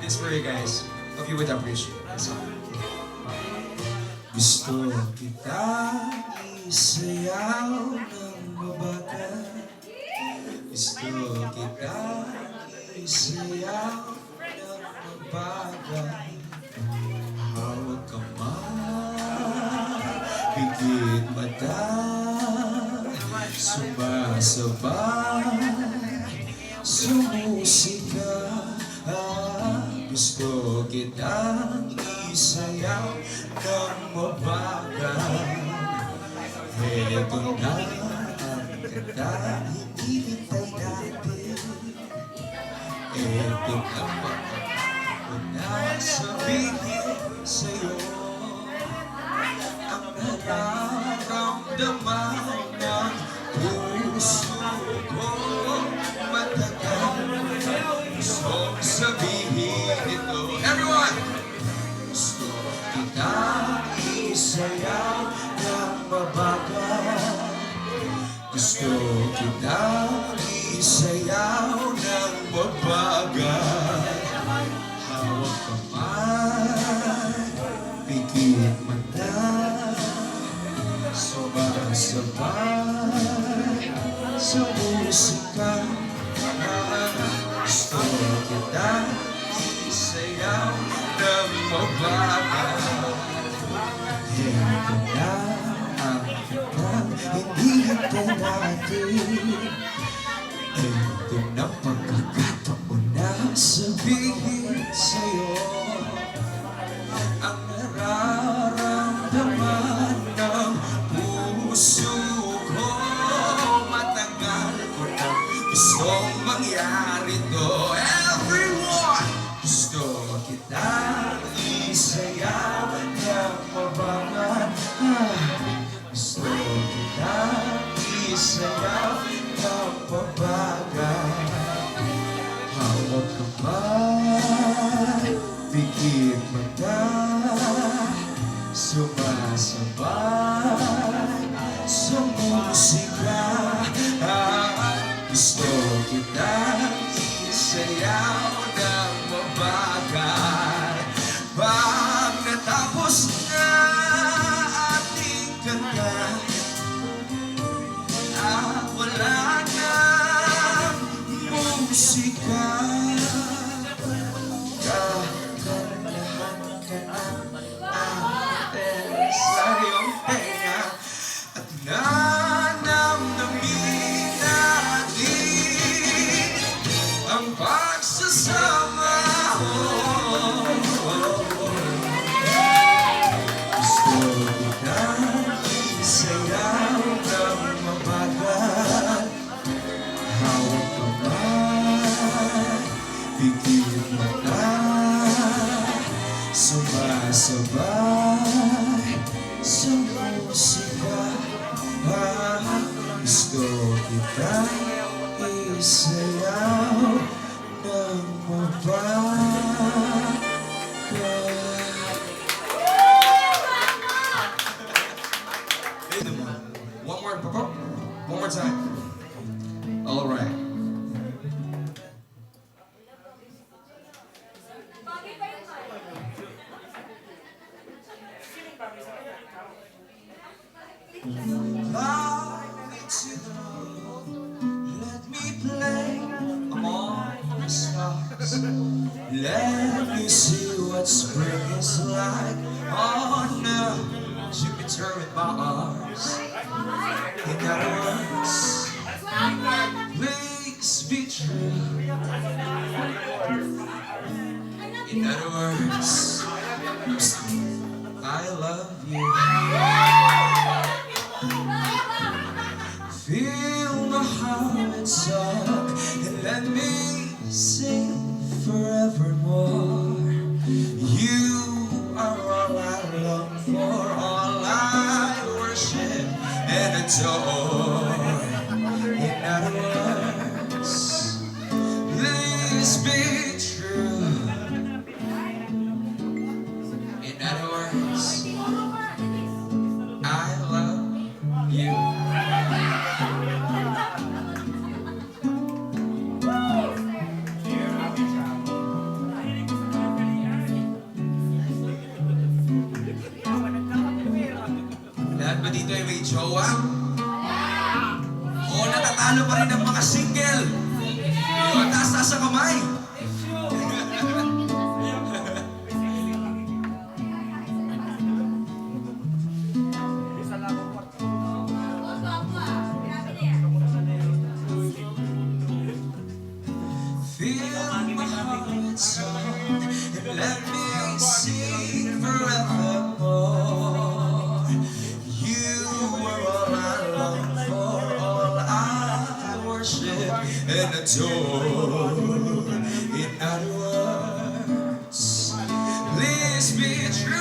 This for you guys. Hope you would appreciate this song. Gusto kita isayaw ng mabagal. Gusto kita isayaw ng mabagal. Hawak kamay, pigit mata, sumasabay, sumusika. Gusto kitang isayaw ng mabagal. Heto na ang ganda, hindi hintay natin. Heto na ako na sabihin sa'yo ang nararamdaman ng puso ko. Matagal gustong sabihin ito. Everyone! Gusto kitang isayaw ng mabagal. Gusto kitang isayaw ng mabagal. Hawak kamay, pigit mata, sumasabay sa musika. Gusto kitang isayaw ng mabagal. Heto na ang kitang hindi hintay natin. Heto na pagkakataon na sabihin sa'yo ang nararamdaman ng puso ko. Matagal ko na gustong mangyari to. Everyone! Gusto kitang isayaw ng mabagal. Gusto kitang isayaw ng mabagal. Hawak kamay, pigit mata, sumasabay sa musika. Gusto kitang isayaw ng mabagal. Pag natapos na ating kanta, wala nang musika. Kakantahan ka ng ating sa iyong tenga at nanamnamin natin ang pagsasama. Gusto kitang isayaw ng mabagal. Hawak kamay, pigit mata, sumasabay sa musika. Gusto kitang isayaw ng mabagal. One more, Papa. One more time. All right. Let me play among the stars. Let me see what spring is like on Jupiter and Mars. In other words, please be true. In other words, I love you. Feel my heart suck and let me sing forevermore. You are all I long for, all I worship and adore. In other words, please be true. In other words, I love you. dito ay may jowa? O natatalo pa rin ang mga single? Yun, taas-taas sa kamay. Feel my heart song and let me sing forevermore. You were all I long for, all I worship and adore. In other words, please be true.